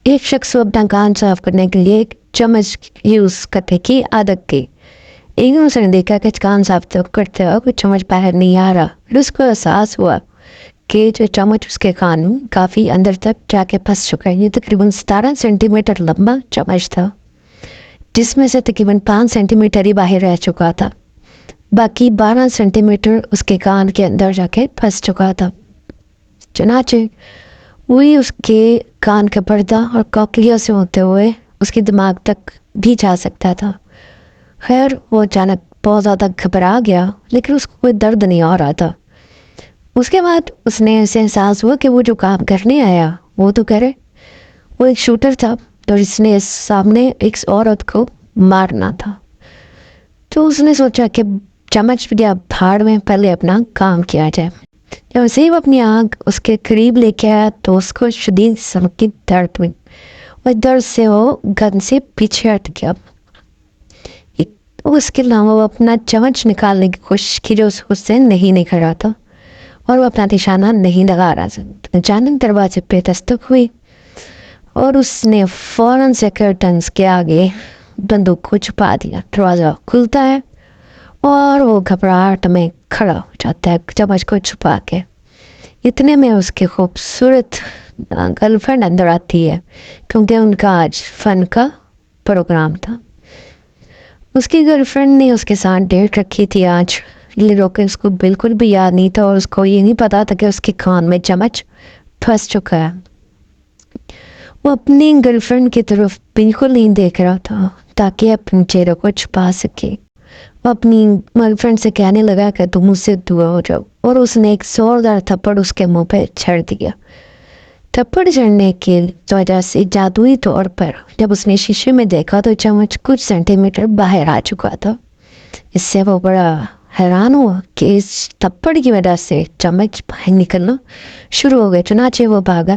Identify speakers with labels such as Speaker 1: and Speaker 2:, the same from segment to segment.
Speaker 1: ایک شخص کو اپنا کان صاف کرنے کے لیے ایک چمچ یوز کرنے کی عادت کی. ایک دن اس نے دیکھا کہ کان صاف کرتے وقت چمچ باہر نہیں آ رہا. پھر اس کو احساس ہوا کہ جو چمچ اس کے کان میں کافی اندر تک جا کے پھنس چکا ہے. یہ تقریباً 17 سینٹی میٹر لمبا چمچ تھا جس میں سے تقریباً 5 سینٹی میٹر ہی باہر رہ چکا تھا. باقی 12 سینٹی میٹر اس کے کان کے اندر جا کے پھنس چکا تھا. چنانچہ وہی اس کے کان کا پردہ اور کوکلیا سے ہوتے ہوئے اس کے دماغ تک بھی جا سکتا تھا. خیر وہ اچانک بہت زیادہ گھبرا گیا لیکن اس کو کوئی درد نہیں ہو رہا تھا. اس کے بعد اس نے اسے احساس ہوا کہ وہ جو کام کرنے آیا وہ تو کرے. وہ ایک شوٹر تھا تو اس نے سامنے ایک عورت کو مارنا تھا. تو اس نے سوچا کہ چمچ یا پھاڑ میں پہلے اپنا کام کیا جائے. جب اسے وہ اپنی آنکھ اس کے قریب لے کے آیا تو اس کو شدید سنگ کی درد ہوئی اور درد سے وہ گن سے پیچھے ہٹ گیا. اس کے علاوہ وہ اپنا چمچ نکالنے کی کوشش کی جو اس سے نہیں نکل رہا تھا اور وہ اپنا نشانہ نہیں لگا رہا تھا. اچانک دروازے پہ دستک ہوئی اور اس نے فوراً سے کرٹنز کے آگے بندوق کو چھپا دیا. دروازہ کھلتا ہے اور وہ گھبراہٹ میں کھڑا ہو جاتا ہے چمچ کو چھپا کے. اتنے میں اس کی خوبصورت گرل فرینڈ اندر آتی ہے کیونکہ ان کا آج فن کا پروگرام تھا. اس کی گرل فرینڈ نے اس کے ساتھ ڈیٹ رکھی تھی آج، لیکن اس کو بالکل بھی یاد نہیں تھا اور اس کو یہ نہیں پتا تھا کہ اس کے کان میں چمچ پھنس چکا ہے. وہ اپنی گرل فرینڈ کی طرف بالکل نہیں دیکھ رہا تھا تاکہ اپنے چہرے کو چھپا سکے. وہ اپنی گرل فرینڈ سے کہنے لگا کہ تم مجھ سے دور ہو جاؤ اور اس نے ایک زوردار تھپڑ اس کے منہ پہ چھڑ دیا. تھپڑ چڑھنے کی وجہ سے جادوئی طور پر جب اس نے شیشے میں دیکھا تو چمچ کچھ سینٹی میٹر باہر آ چکا تھا. اس سے وہ بڑا حیران ہوا کہ اس تھپڑ کی وجہ سے چمچ باہر نکلنا شروع ہو گئے. چنانچہ وہ بھاگا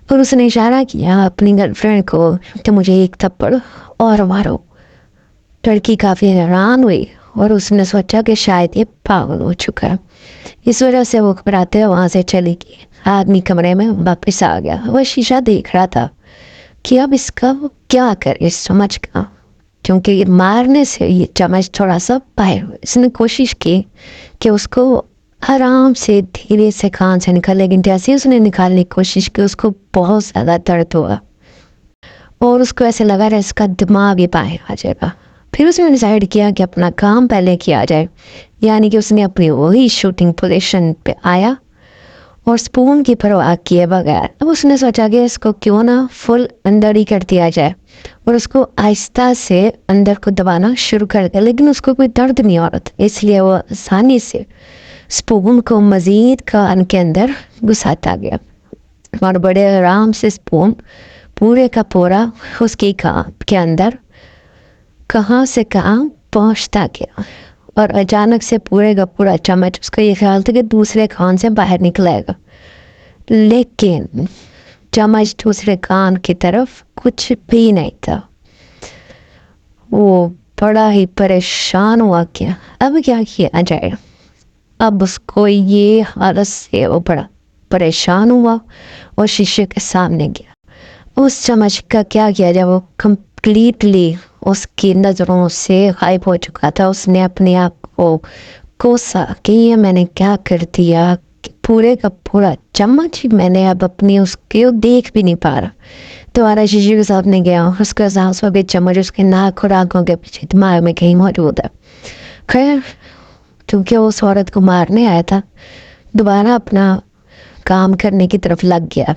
Speaker 1: اور اس نے اشارہ کیا اپنی گرل فرینڈ کو کہ مجھے ایک تھپڑ اور مارو. لڑکی کافی حیران ہوئی اور اس نے سوچا کہ شاید یہ پاگل ہو چکا ہے. اس وجہ سے وہ گھبراتے وہاں سے چلی گئی. آدمی کمرے میں واپس آ گیا. وہ شیشہ دیکھ رہا تھا کہ اب اس کا وہ کیا کرے اس چمچ کا، کیونکہ یہ مارنے سے یہ چمچ تھوڑا سا باہر ہوا. اس نے کوشش کی کہ اس کو آرام سے دھیرے سے کان سے نکالے، لیکن جیسے اس نے نکالنے کی کوشش کی اس کو بہت زیادہ درد ہوا اور اس کو ایسے لگا رہا اس کا دماغ ہی باہر آ جائے گا. پھر اس نے ڈیسائیڈ کیا کہ اپنا کام پہلے کیا جائے، یعنی کہ اس نے اپنی وہی شوٹنگ پوزیشن پہ آیا اور سپون کی پرواہ کیے بغیر اب اس نے سوچا کہ اس کو کیوں نہ فل اندر ہی کر دیا جائے اور اس کو آہستہ سے اندر کو دبانا شروع کر دیا. لیکن اس کو کوئی درد نہیں ہو رہا تھا، اس لیے وہ آسانی سے سپون کو مزید کان کے اندر گھساتا گیا اور بڑے آرام سے سپون پورے کا پورا اس کی کان کے اندر کہاں سے کہاں پہنچتا گیا. اور اچانک سے پورے کا پورا چمچ اس کا یہ خیال تھا کہ دوسرے کان سے باہر نکلے گا، لیکن چمچ دوسرے کان کی طرف کچھ بھی نہیں تھا. وہ بڑا ہی پریشان ہوا کہ اب کیا کیا جائے. اب اس کو یہ حالت سے وہ بڑا پریشان ہوا اور شیشے کے سامنے گیا. اس چمچ کا کیا کیا جائے، وہ کمپلیٹلی اس کی نظروں سے غائب ہو چکا تھا. اس نے اپنے آپ کو کوسا کہ یہ میں نے کیا کر دیا، پورے کا پورا چمچ میں نے اب اپنی اس کے دیکھ بھی نہیں پا رہا. دوبارہ شیشے کے سامنے گیا، اس کا احساس ہوا کہ چمچ اس کے ناک اور آنکھوں کے پیچھے دماغ میں کہیں موجود ہے. خیر کیونکہ وہ اس عورت کو مارنے آیا تھا دوبارہ اپنا کام کرنے کی طرف لگ گیا،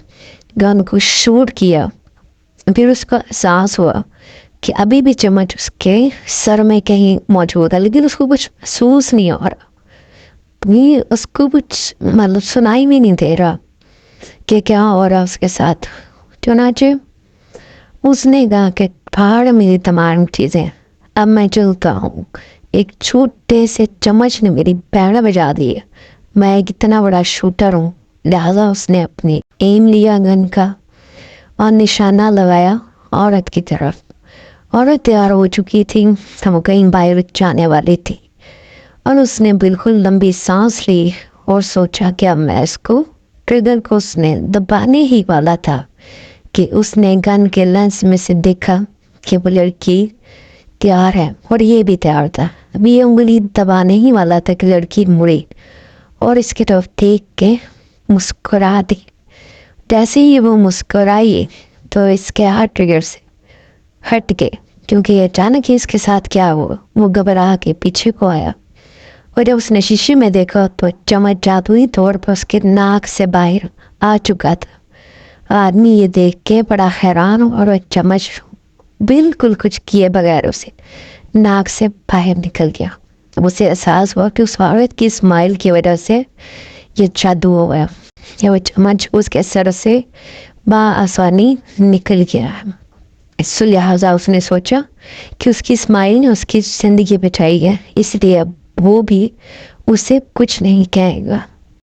Speaker 1: گن کو شوٹ کیا. پھر اس کو احساس ہوا کہ ابھی بھی چمچ اس کے سر میں کہیں موجود ہے، لیکن اس کو کچھ محسوس نہیں ہو رہا، اس کو کچھ مطلب سنائی بھی نہیں دے رہا کہ کیا ہو رہا اس کے ساتھ. چنانچہ اس نے کہا کہ پھاڑ میری تمام چیزیں، اب میں چلتا ہوں. ایک چھوٹے سے چمچ نے میری پیڑ بجا دی ہے، میں ایک اتنا بڑا شوٹر ہوں. لہذا اس نے اپنی ایم لیا گن کا اور نشانہ لگایا عورت کی طرف. عورت تیار ہو چکی تھی، وہ کہیں باہر جانے والی تھی اور اس نے بالکل لمبی سانس لی اور سوچا کہ اب میں اس کو ٹریگر کو اس نے دبانے ہی والا تھا کہ اس نے گن کے لینس میں سے دیکھا کہ وہ لڑکی تیار ہے اور یہ بھی تیار تھا. ابھی یہ انگلی دبانے ہی والا تھا کہ لڑکی مڑی اور اس کی طرف دیکھ کے مسکرا دی. جیسے ہی وہ مسکرائی تو اس کے ہاتھ ٹریگر سے ہٹ گئے کیونکہ اچانک ہی اس کے ساتھ کیا ہوا. وہ گھبرا کے پیچھے کو آیا اور جب اس نے شیشے میں دیکھا تو چمچ جادوئی طور پر اس کے ناک سے باہر آ چکا تھا. آدمی یہ دیکھ کے بڑا حیران اور وہ چمچ بالکل کچھ کیے بغیر اسے ناک سے باہر نکل گیا. اسے احساس ہوا کہ اس عورت کی اسمائل کی وجہ سے یہ جادو ہو گیا. وہ چمچ اس کے سر سے بآسانی نکل گیا. اس لہٰذا اس نے سوچا کہ اس کی اسمائل نے اس کی زندگی بچائی ہے، اس لیے اب وہ بھی اسے کچھ نہیں کہے گا.